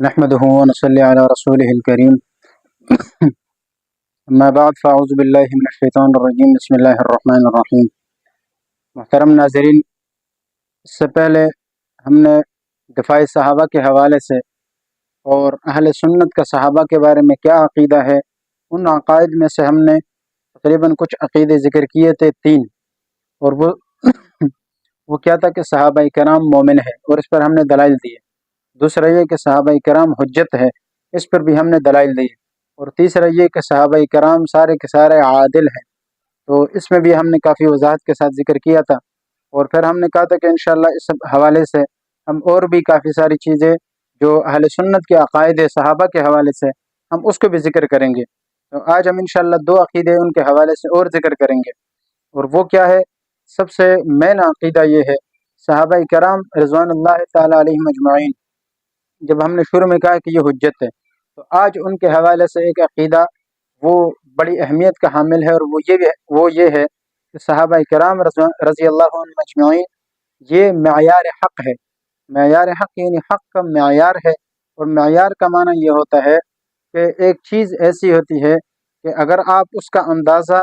نحمده ونصلي على رسوله الكريم اما بعد فاعوذ باللہ من الشیطان الرجیم بسم اللہ الرحمن الرحیم۔ محترم ناظرین، اس سے پہلے ہم نے دفاع صحابہ کے حوالے سے اور اہل سنت کا صحابہ کے بارے میں کیا عقیدہ ہے، ان عقائد میں سے ہم نے تقریباً کچھ عقیدے ذکر کیے تھے 3، اور وہ کیا تھا کہ صحابہ کرام مومن ہے، اور اس پر ہم نے دلائل دیے۔ دوسرا یہ کہ صحابہ کرام حجت ہے، اس پر بھی ہم نے دلائل دی۔ اور تیسرا یہ کہ صحابہ کرام سارے کے سارے عادل ہیں، تو اس میں بھی ہم نے کافی وضاحت کے ساتھ ذکر کیا تھا۔ اور پھر ہم نے کہا تھا کہ انشاءاللہ اس حوالے سے ہم اور بھی کافی ساری چیزیں جو اہل سنت کے عقائد صحابہ کے حوالے سے ہم اس کو بھی ذکر کریں گے۔ تو آج ہم انشاءاللہ 2 عقیدے ان کے حوالے سے اور ذکر کریں گے، اور وہ کیا ہے؟ سب سے مین عقیدہ یہ ہے صحابہ کرام رضوان اللہ تعالی علیہم اجمعین، جب ہم نے شروع میں کہا کہ یہ حجت ہے، تو آج ان کے حوالے سے ایک عقیدہ وہ بڑی اہمیت کا حامل ہے، اور وہ یہ ہے کہ صحابہ کرام رضی اللہ عنہم اجمعین یہ معیار حق ہے۔ معیار حق یعنی حق کا معیار ہے، اور معیار کا معنی یہ ہوتا ہے کہ ایک چیز ایسی ہوتی ہے کہ اگر آپ اس کا اندازہ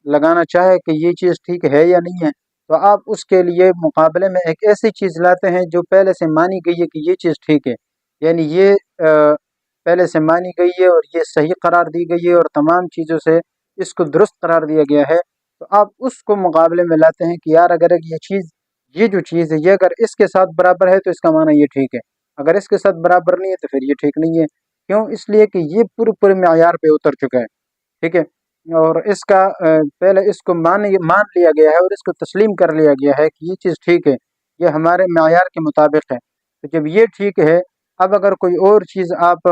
لگانا چاہے کہ یہ چیز ٹھیک ہے یا نہیں ہے، تو آپ اس کے لیے مقابلے میں ایک ایسی چیز لاتے ہیں جو پہلے سے مانی گئی ہے کہ یہ چیز ٹھیک ہے، یعنی یہ پہلے سے مانی گئی ہے اور یہ صحیح قرار دی گئی ہے، اور تمام چیزوں سے اس کو درست قرار دیا گیا ہے، تو آپ اس کو مقابلے میں لاتے ہیں کہ یار اگر یہ جو چیز ہے یہ اگر اس کے ساتھ برابر ہے تو اس کا معنی یہ ٹھیک ہے، اگر اس کے ساتھ برابر نہیں ہے تو پھر یہ ٹھیک نہیں ہے۔ کیوں؟ اس لیے کہ یہ پورے معیار پہ اتر چکا ہے، ٹھیک ہے، اور اس کا پہلے اس کو مان لیا گیا ہے اور اس کو تسلیم کر لیا گیا ہے کہ یہ چیز ٹھیک ہے، یہ ہمارے معیار کے مطابق ہے۔ تو جب یہ ٹھیک ہے، اب اگر کوئی اور چیز آپ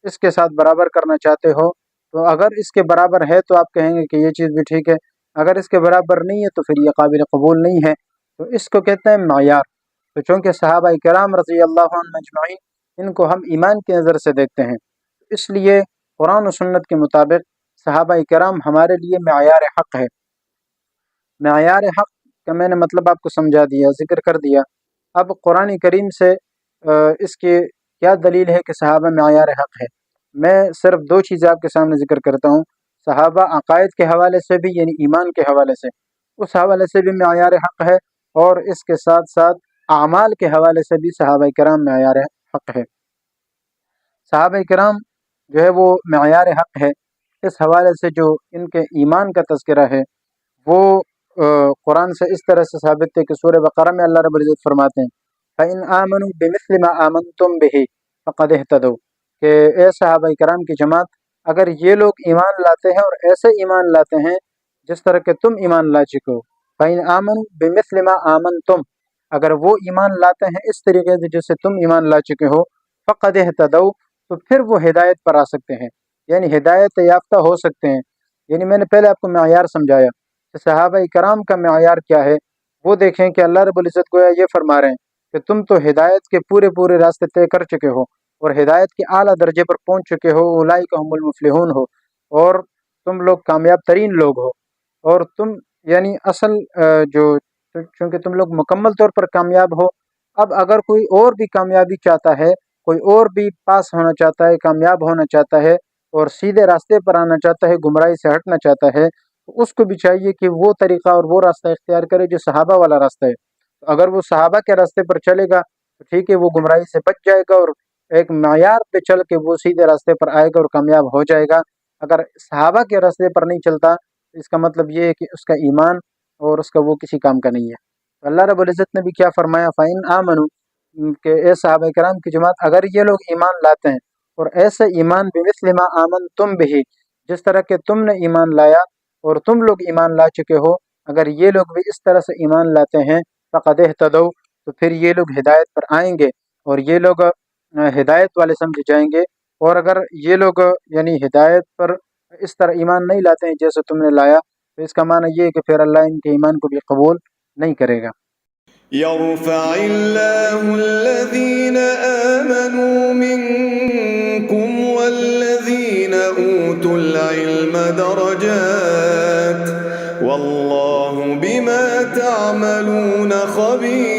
اس کے ساتھ برابر کرنا چاہتے ہو، تو اگر اس کے برابر ہے تو آپ کہیں گے کہ یہ چیز بھی ٹھیک ہے، اگر اس کے برابر نہیں ہے تو پھر یہ قابل قبول نہیں ہے، تو اس کو کہتے ہیں معیار۔ تو چونکہ صحابہ کرام رضی اللہ عنہم اجمعین ان کو ہم ایمان کی نظر سے دیکھتے ہیں، اس لیے قرآن و سنت کے مطابق صحابہ کرام ہمارے لیے معیار حق ہے۔ معیار حق کا میں نے مطلب آپ کو سمجھا دیا، ذکر کر دیا۔ اب قرآن کریم سے اس کی کیا دلیل ہے کہ صحابہ معیار حق ہے؟ میں صرف 2 چیزیں آپ کے سامنے ذکر کرتا ہوں۔ صحابہ عقائد کے حوالے سے بھی، یعنی ایمان کے حوالے سے، اس حوالے سے بھی معیار حق ہے، اور اس کے ساتھ ساتھ اعمال کے حوالے سے بھی صحابہ کرام معیار حق ہے۔ صحابہ کرام جو ہے وہ معیار حق ہے، اس حوالے سے جو ان کے ایمان کا تذکرہ ہے وہ قرآن سے اس طرح سے ثابت ہے کہ سورہ بقرہ میں اللہ رب العزت فرماتے ہیں فَإِنْ آمَنُوا بِمِثْلِ مَا آمَنْتُمْ بِهِ فَقَدْ اهْتَدَوْا، کہ اے صحابہ کرام کی جماعت، اگر یہ لوگ ایمان لاتے ہیں اور ایسے ایمان لاتے ہیں جس طرح کہ تم ایمان لا چکے ہو، فَإِنْ آمَنُوا بِمِثْلِ مَا آمَنْتُمْ، اگر وہ ایمان لاتے ہیں اس طریقے سے جس سے تم ایمان لا چکے ہو، فَقَدْ اهْتَدَوْا، تو پھر وہ ہدایت پر آ سکتے ہیں، یعنی ہدایت یافتہ ہو سکتے ہیں۔ یعنی میں نے پہلے آپ کو معیار سمجھایا کہ صحابہ کرام کا معیار کیا ہے۔ وہ دیکھیں کہ اللہ رب العزت گویا یہ فرما رہے ہیں کہ تم تو ہدایت کے پورے راستے طے کر چکے ہو اور ہدایت کے اعلیٰ درجے پر پہنچ چکے ہو، اولئک هم المفلحون ہو، اور تم لوگ کامیاب ترین لوگ ہو، اور تم یعنی اصل چونکہ تم لوگ مکمل طور پر کامیاب ہو۔ اب اگر کوئی اور بھی کامیابی چاہتا ہے، کوئی اور بھی پاس ہونا چاہتا ہے، کامیاب ہونا چاہتا ہے اور سیدھے راستے پر آنا چاہتا ہے، گمراہی سے ہٹنا چاہتا ہے، تو اس کو بھی چاہیے کہ وہ طریقہ اور وہ راستہ اختیار کرے جو صحابہ والا راستہ ہے۔ اگر وہ صحابہ کے راستے پر چلے گا تو ٹھیک ہے، وہ گمراہی سے بچ جائے گا اور ایک معیار پہ چل کے وہ سیدھے راستے پر آئے گا اور کامیاب ہو جائے گا۔ اگر صحابہ کے راستے پر نہیں چلتا تو اس کا مطلب یہ ہے کہ اس کا ایمان اور اس کا وہ کسی کام کا نہیں ہے۔ تو اللہ رب العزت نے بھی کیا فرمایا؟ فَإِنْ آمَنُوا، کہ اے صحابہ کرام کی جماعت، اگر یہ لوگ ایمان لاتے ہیں اور ایسے ایمان بِمِثْلِ مَا آمَنْتُمْ بِهِ، جس طرح کہ تم نے ایمان لایا اور تم لوگ ایمان لا چکے ہو، اگر یہ لوگ بھی اس طرح سے ایمان لاتے ہیں فَقَدْ اهْتَدَوْا، تو پھر یہ لوگ ہدایت پر آئیں گے اور یہ لوگ ہدایت والے سمجھے جائیں گے۔ اور اگر یہ لوگ یعنی ہدایت پر اس طرح ایمان نہیں لاتے ہیں جیسے تم نے لایا، تو اس کا معنی یہ ہے کہ پھر اللہ ان کے ایمان کو بھی قبول نہیں کرے گا۔ يرفع الله الذين آمنوا منكم والذين أوتوا العلم درجات والله بما تعملون خبير۔